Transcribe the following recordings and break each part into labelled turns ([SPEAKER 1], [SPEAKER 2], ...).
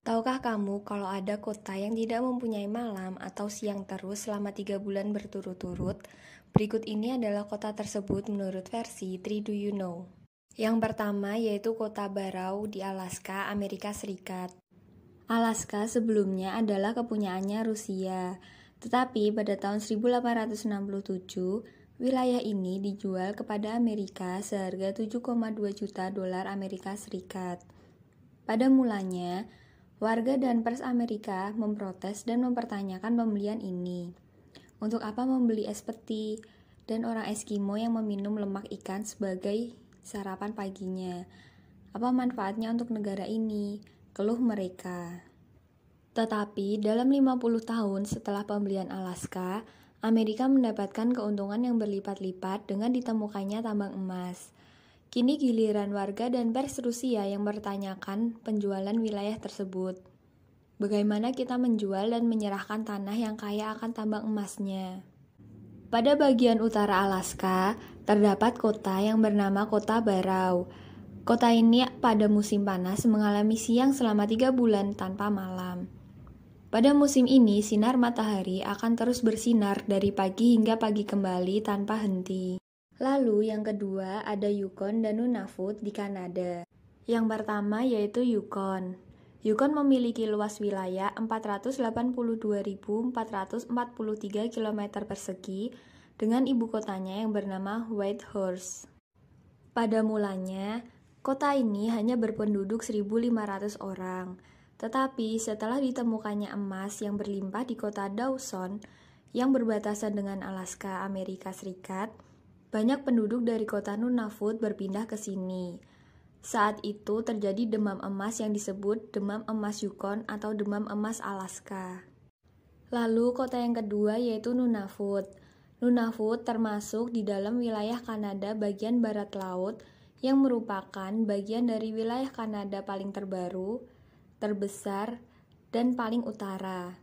[SPEAKER 1] Tahukah kamu kalau ada kota yang tidak mempunyai malam atau siang terus selama 3 bulan berturut-turut? Berikut ini adalah kota tersebut menurut versi 3 Do You Know. Yang pertama yaitu kota Barrow di Alaska, Amerika Serikat. Alaska sebelumnya adalah kepunyaannya Rusia, tetapi pada tahun 1867, wilayah ini dijual kepada Amerika seharga 7,2 juta dolar Amerika Serikat. Pada mulanya, warga dan pers Amerika memprotes dan mempertanyakan pembelian ini. Untuk apa membeli es peti dan orang Eskimo yang meminum lemak ikan sebagai sarapan paginya? Apa manfaatnya untuk negara ini? Keluh mereka. Tetapi dalam 50 tahun setelah pembelian Alaska, Amerika mendapatkan keuntungan yang berlipat-lipat dengan ditemukannya tambang emas. Kini giliran warga dan pers Rusia yang bertanyakan penjualan wilayah tersebut. Bagaimana kita menjual dan menyerahkan tanah yang kaya akan tambang emasnya? Pada bagian utara Alaska, terdapat kota yang bernama Kota Barrow. Kota ini pada musim panas mengalami siang selama 3 bulan tanpa malam. Pada musim ini, sinar matahari akan terus bersinar dari pagi hingga pagi kembali tanpa henti. Lalu yang kedua ada Yukon dan Nunavut di Kanada. Yang pertama yaitu Yukon. Yukon memiliki luas wilayah 482.443 km persegi dengan ibu kotanya yang bernama Whitehorse. Pada mulanya, kota ini hanya berpenduduk 1.500 orang. Tetapi setelah ditemukannya emas yang berlimpah di kota Dawson yang berbatasan dengan Alaska, Amerika Serikat, banyak penduduk dari kota Nunavut berpindah ke sini. Saat itu terjadi demam emas yang disebut demam emas Yukon atau demam emas Alaska. Lalu kota yang kedua yaitu Nunavut. Nunavut termasuk di dalam wilayah Kanada bagian barat laut yang merupakan bagian dari wilayah Kanada paling terbaru, terbesar, dan paling utara.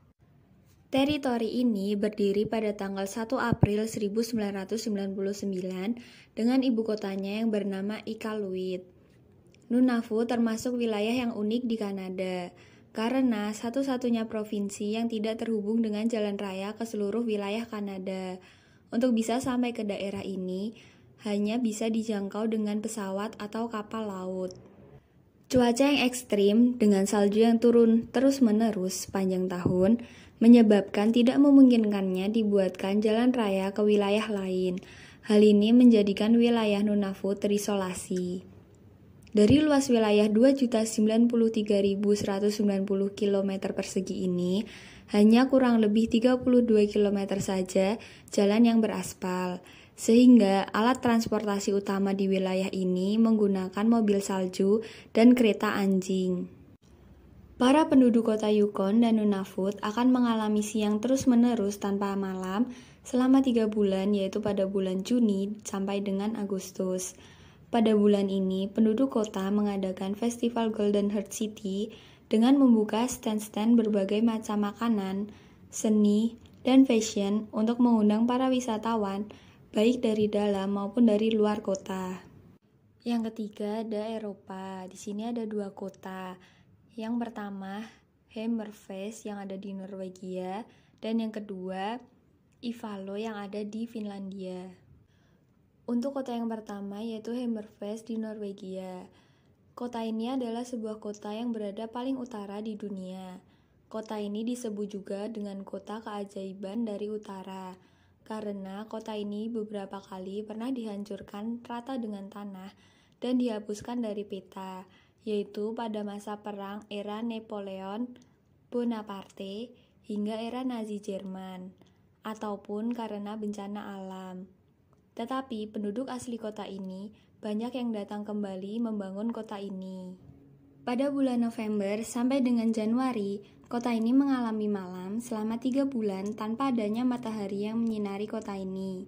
[SPEAKER 1] Teritori ini berdiri pada tanggal 1 April 1999 dengan ibu kotanya yang bernama Iqaluit. Nunavut termasuk wilayah yang unik di Kanada, karena satu-satunya provinsi yang tidak terhubung dengan jalan raya ke seluruh wilayah Kanada. Untuk bisa sampai ke daerah ini, hanya bisa dijangkau dengan pesawat atau kapal laut. Cuaca yang ekstrim dengan salju yang turun terus-menerus sepanjang tahun menyebabkan tidak memungkinkannya dibuatkan jalan raya ke wilayah lain. Hal ini menjadikan wilayah Nunavut terisolasi. Dari luas wilayah 2.093.190 km persegi ini, hanya kurang lebih 32 km saja jalan yang beraspal. Sehingga alat transportasi utama di wilayah ini menggunakan mobil salju dan kereta anjing. Para penduduk kota Yukon dan Nunavut akan mengalami siang terus-menerus tanpa malam selama 3 bulan, yaitu pada bulan Juni sampai dengan Agustus. Pada bulan ini, penduduk kota mengadakan festival Golden Heart City dengan membuka stand-stand berbagai macam makanan, seni, dan fashion untuk mengundang para wisatawan baik dari dalam maupun dari luar kota. Yang ketiga ada Eropa. Di sini ada 2 kota. Yang pertama Hammerfest yang ada di Norwegia dan yang kedua Ivalo yang ada di Finlandia. Untuk kota yang pertama yaitu Hammerfest di Norwegia. Kota ini adalah sebuah kota yang berada paling utara di dunia. Kota ini disebut juga dengan kota keajaiban dari utara. Karena kota ini beberapa kali pernah dihancurkan rata dengan tanah dan dihapuskan dari peta, yaitu pada masa perang era Napoleon Bonaparte hingga era Nazi Jerman, ataupun karena bencana alam. Tetapi penduduk asli kota ini banyak yang datang kembali membangun kota ini. Pada bulan November sampai dengan Januari, kota ini mengalami malam selama 3 bulan tanpa adanya matahari yang menyinari kota ini.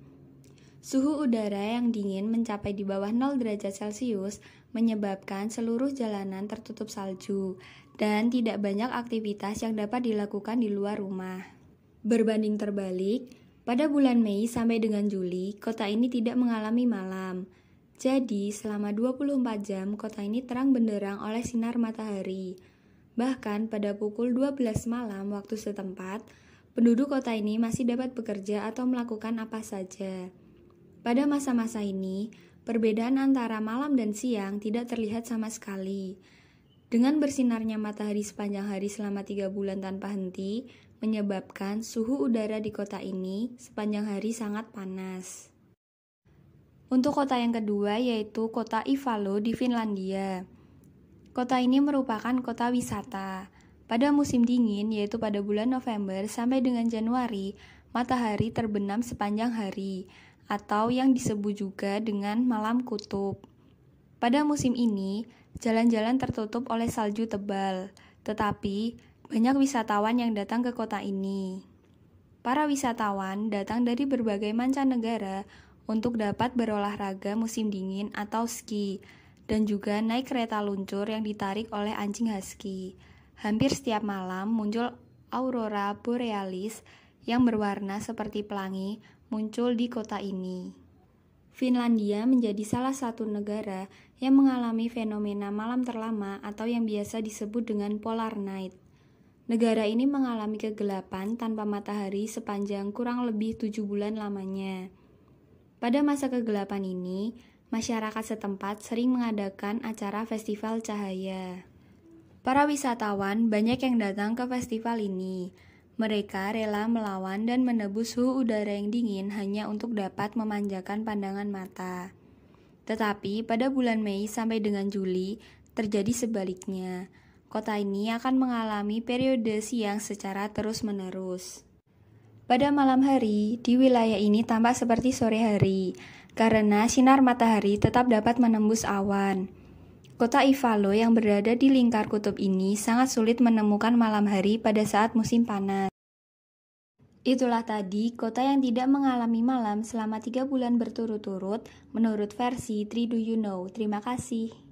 [SPEAKER 1] Suhu udara yang dingin mencapai di bawah 0 derajat Celcius menyebabkan seluruh jalanan tertutup salju dan tidak banyak aktivitas yang dapat dilakukan di luar rumah. Berbanding terbalik, pada bulan Mei sampai dengan Juli, kota ini tidak mengalami malam. Jadi, selama 24 jam, kota ini terang benderang oleh sinar matahari. Bahkan pada pukul 12 malam waktu setempat, penduduk kota ini masih dapat bekerja atau melakukan apa saja. Pada masa-masa ini, perbedaan antara malam dan siang tidak terlihat sama sekali. Dengan bersinarnya matahari sepanjang hari selama 3 bulan tanpa henti, menyebabkan suhu udara di kota ini sepanjang hari sangat panas. Untuk kota yang kedua yaitu kota Ivalo di Finlandia. Kota ini merupakan kota wisata. Pada musim dingin, yaitu pada bulan November sampai dengan Januari, matahari terbenam sepanjang hari, atau yang disebut juga dengan malam kutub. Pada musim ini, jalan-jalan tertutup oleh salju tebal, tetapi banyak wisatawan yang datang ke kota ini. Para wisatawan datang dari berbagai mancanegara untuk dapat berolahraga musim dingin atau ski, dan juga naik kereta luncur yang ditarik oleh anjing husky. Hampir setiap malam muncul aurora borealis yang berwarna seperti pelangi muncul di kota ini. Finlandia menjadi salah satu negara yang mengalami fenomena malam terlama atau yang biasa disebut dengan polar night. Negara ini mengalami kegelapan tanpa matahari sepanjang kurang lebih 7 bulan lamanya. Pada masa kegelapan ini, masyarakat setempat sering mengadakan acara festival cahaya. Para wisatawan banyak yang datang ke festival ini. Mereka rela melawan dan menebus suhu udara yang dingin hanya untuk dapat memanjakan pandangan mata. Tetapi pada bulan Mei sampai dengan Juli, terjadi sebaliknya. Kota ini akan mengalami periode siang secara terus-menerus. Pada malam hari, di wilayah ini tampak seperti sore hari, karena sinar matahari tetap dapat menembus awan. Kota Ivalo yang berada di lingkar kutub ini sangat sulit menemukan malam hari pada saat musim panas. Itulah tadi kota yang tidak mengalami malam selama 3 bulan berturut-turut menurut versi 3 Do You Know. Terima kasih.